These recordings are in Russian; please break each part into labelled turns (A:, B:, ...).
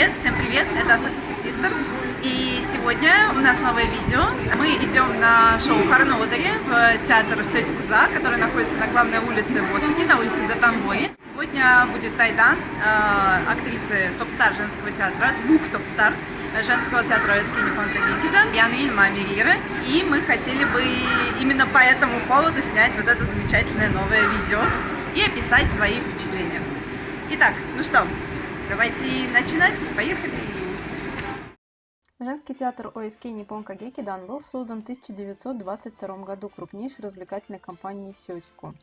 A: Всем привет, это Asafis Sisters, и сегодня у нас новое видео. Мы идем на шоу Харнодери в театр Сётикудза, который находится на главной улице в Осаке, на улице Датанбои. Сегодня будет Тайдан, актрисы топ-стар женского театра, двух топ-стар женского театра Оэски Ниппон Кагекидан, Янрин Мамирира. И мы хотели бы именно по этому поводу снять вот это замечательное новое видео и описать свои впечатления. Итак, ну что, давайте начинать, поехали!
B: Женский театр ОСК Ниппон Кагекидан был создан в 1922 году крупнейшей развлекательной компанией Сётику.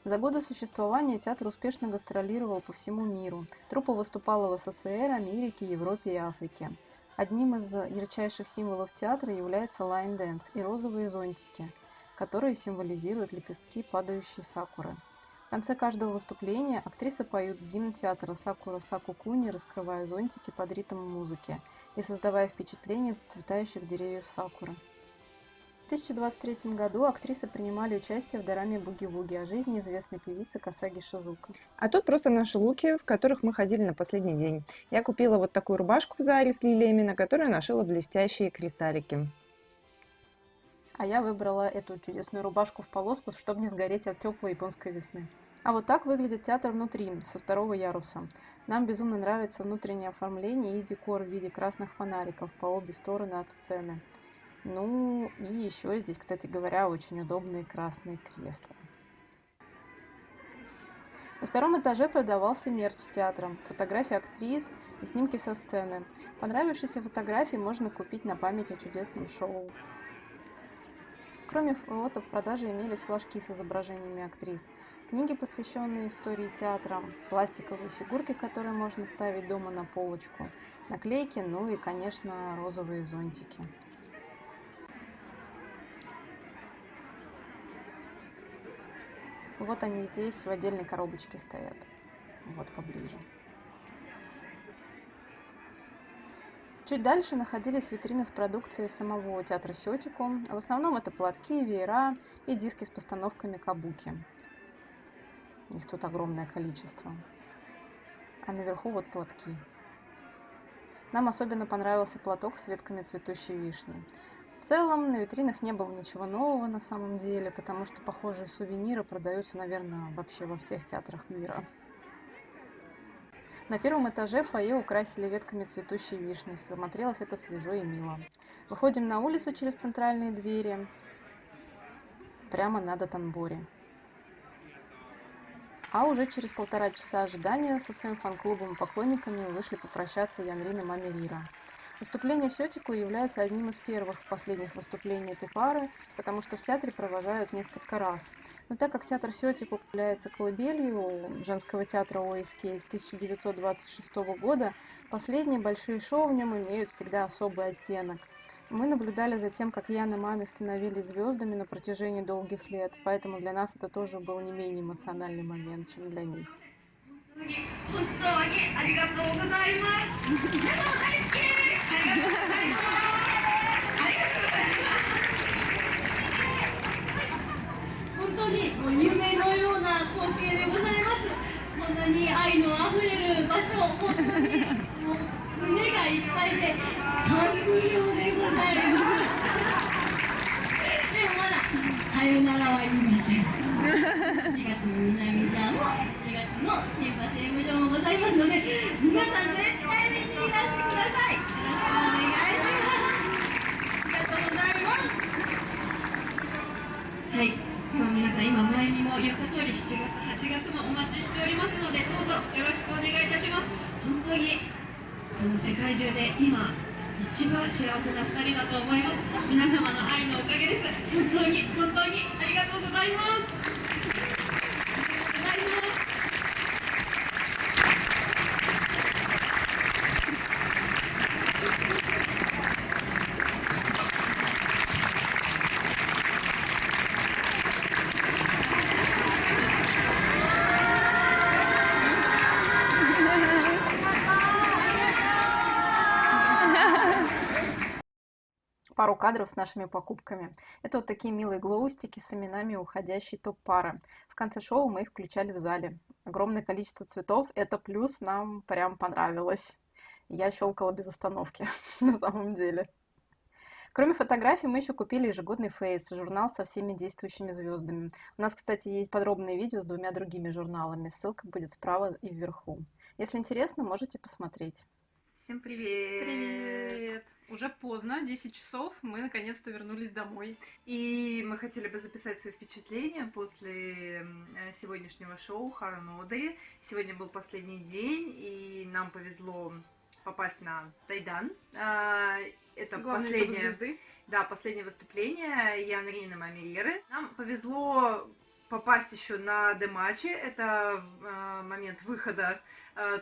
B: За годы существования театр успешно гастролировал по всему миру. Труппа выступала в СССР, Америке, Европе и Африке. Одним из ярчайших символов театра является лайн-дэнс и розовые зонтики, которые символизируют лепестки падающей сакуры. В конце каждого выступления актрисы поют гимн театра «Сакура Саку-куни», раскрывая зонтики под ритм музыки и создавая впечатление зацветающих деревьев сакуры. В 2023 году актрисы принимали участие в дораме «Буги-вуги» о жизни известной певицы Касаги Шизука.
C: А тут просто наши луки, в которых мы ходили на последний день. Я купила вот такую рубашку в зале с лилиями, на которой нашила блестящие кристаллики.
B: А я выбрала эту чудесную рубашку в полоску, чтобы не сгореть от теплой японской весны. А вот так выглядит театр внутри, со второго яруса. Нам безумно нравится внутреннее оформление и декор в виде красных фонариков по обе стороны от сцены. Ну и еще здесь, кстати говоря, очень удобные красные кресла. На втором этаже продавался мерч театра, фотографии актрис и снимки со сцены. Понравившиеся фотографии можно купить на память о чудесном шоу. Кроме фото, в продаже имелись флажки с изображениями актрис, книги, посвященные истории театра, пластиковые фигурки, которые можно ставить дома на полочку, наклейки, ну и, конечно, розовые зонтики. Вот они здесь в отдельной коробочке стоят, вот поближе. Чуть дальше находились витрины с продукцией самого театра Сётику. В основном это платки, веера и диски с постановками кабуки. Их тут огромное количество. А наверху вот платки. Нам особенно понравился платок с ветками цветущей вишни. В целом на витринах не было ничего нового на самом деле, потому что похожие сувениры продаются, наверное, вообще во всех театрах мира. На первом этаже фойе украсили ветками цветущей вишни. Смотрелось это свежо и мило. Выходим на улицу через центральные двери, прямо на Датанбори. А уже через 1,5 часа ожидания со своим фан-клубом и поклонниками вышли попрощаться Янрин и Мамирира. Выступление в Сётику является одним из первых последних выступлений этой пары, потому что в театре провожают несколько раз. Но так как театр Сётику является колыбелью женского театра ОСК с 1926 года, последние большие шоу в нем имеют всегда особый оттенок. Мы наблюдали за тем, как Ян и Мами становились звездами на протяжении долгих лет, поэтому для нас это тоже был не менее эмоциональный момент, чем для них.
D: 本当にありがとうございます。皆さん大好きです。ありがとうございます。ありがとうございます。本当にもう夢のような光景でございます。こんなに愛のあふれる場所、本当にもう胸がいっぱいで感無量でございます。でもまださよならは言いません。4月の南座も2月の新橋演舞場もございますので、皆さん絶対見にいらしてください。よろしくお願いします。ありがとうございます。はい、では皆さん今前にも言った通り7月8月もお待ちしておりますので、どうぞよろしくお願いいたします。本当にこの世界中で今一番幸せな2人だと思います。皆様の愛のおかげです。本当に本当にありがとうございます。
B: Пару кадров с нашими покупками. Это вот такие милые глоустики с именами уходящей топ-пары. В конце шоу мы их включали в зале. Огромное количество цветов, это плюс, нам прям понравилось. Я щелкала без остановки, на самом деле. Кроме фотографий, мы еще купили ежегодный Фейс, журнал со всеми действующими звездами. У нас, кстати, есть подробное видео с 2 другими журналами. Ссылка будет справа и вверху. Если интересно, можете посмотреть.
A: Всем привет!
E: Привет! Уже поздно, 10 часов, мы наконец-то вернулись домой.
A: И мы хотели бы записать свои впечатления после сегодняшнего шоу Харанодери. Сегодня был последний день, и нам повезло попасть на Тайдан. Это последнее выступление Янрины Мамиллеры. Нам повезло попасть еще на дематчи. Это момент выхода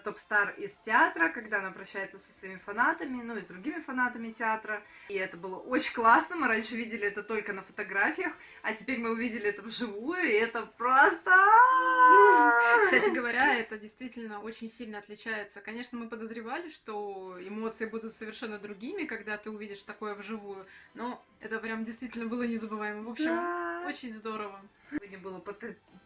A: топ-стар из театра, когда она прощается со своими фанатами, ну и с другими фанатами театра. И это было очень классно. Мы раньше видели это только на фотографиях, а теперь мы увидели это вживую, и это просто...
E: Кстати говоря, это действительно очень сильно отличается. Конечно, мы подозревали, что эмоции будут совершенно другими, когда ты увидишь такое вживую, но это прям действительно было незабываемо. В общем, очень здорово.
A: Сегодня было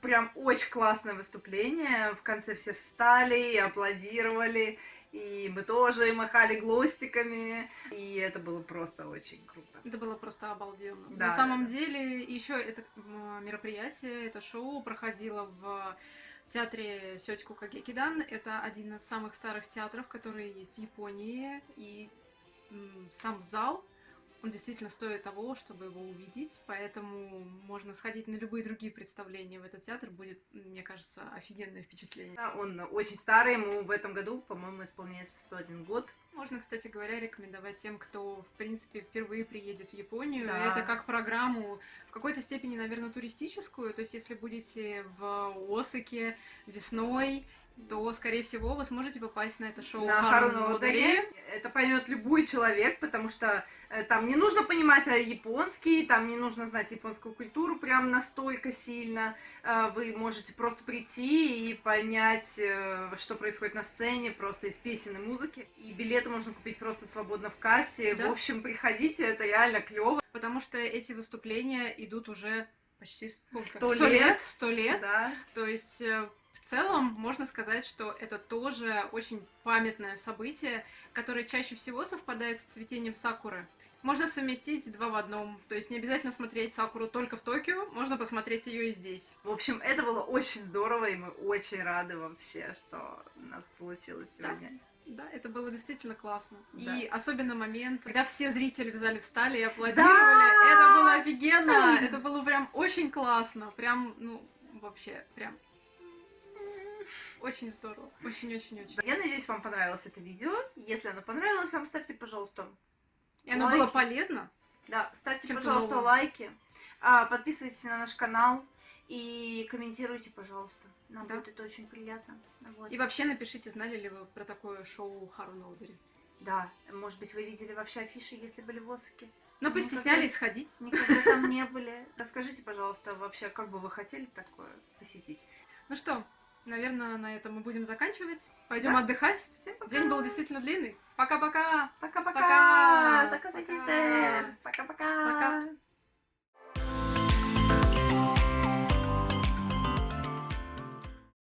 A: прям очень классное выступление. В конце все встали и аплодировали, и мы тоже и махали глостиками, и это было просто очень круто.
E: Это было просто обалденно.
A: Да,
E: На самом деле, еще это мероприятие, это шоу проходило в театре Сётику Кагекидан. Это один из самых старых театров, которые есть в Японии, и сам зал, он действительно стоит того, чтобы его увидеть, поэтому можно сходить на любые другие представления в этот театр, будет, мне кажется, офигенное впечатление.
A: Да, он очень старый, ему в этом году, по-моему, исполняется 101 год.
E: Можно, кстати говоря, рекомендовать тем, кто, в принципе, впервые приедет в Японию.
A: Да.
E: Это как программу, в какой-то степени, наверное, туристическую. То есть, если будете в Осаке весной, то, скорее всего, вы сможете попасть на это шоу
A: На Харанодери. Это поймет любой человек, потому что там не нужно понимать японский, там не нужно знать японскую культуру прям настолько сильно. Вы можете просто прийти и понять, что происходит на сцене, просто из песен и музыки. И билеты можно купить просто свободно в кассе.
E: Да.
A: В общем, приходите, это реально клево.
E: Потому что эти выступления идут уже почти
A: 100 лет.
E: 100 лет.
A: Да.
E: То есть, в целом, можно сказать, что это тоже очень памятное событие, которое чаще всего совпадает с цветением сакуры. Можно совместить 2 в 1. То есть не обязательно смотреть сакуру только в Токио, можно посмотреть ее и здесь.
A: В общем, это было очень здорово, и мы очень рады вообще, что у нас получилось сегодня.
E: Да, это было действительно классно.
A: Да.
E: И особенно момент, когда все зрители в зале встали и аплодировали.
A: Да!
E: Это было офигенно! Это было прям очень классно. Прям, вообще, прям... Очень здорово. Очень-очень-очень.
A: Я надеюсь, вам понравилось это видео. Если оно понравилось вам, ставьте, пожалуйста,
E: И оно
A: лайки.
E: было полезно.
A: Да, ставьте,
E: Чем-то
A: пожалуйста,
E: новым.
A: лайки, подписывайтесь на наш канал и комментируйте, пожалуйста. Нам
E: Да.
A: будет это очень приятно. Вот.
E: И вообще напишите, знали ли вы про такое шоу Харанодери.
A: Да, может быть, вы видели вообще афиши, если были в Осаке.
E: Но
A: Никогда-
E: постеснялись сходить.
A: Никогда там не были. Расскажите, пожалуйста, вообще, как бы вы хотели такое посетить?
E: Ну что, наверное, на этом мы будем заканчивать. Пойдем
A: Да.
E: отдыхать.
A: Всем пока!
E: День был действительно длинный. Пока-пока!
A: Пока-пока!
E: Пока!
A: Заказывайте
E: Пока!
A: Пока-пока!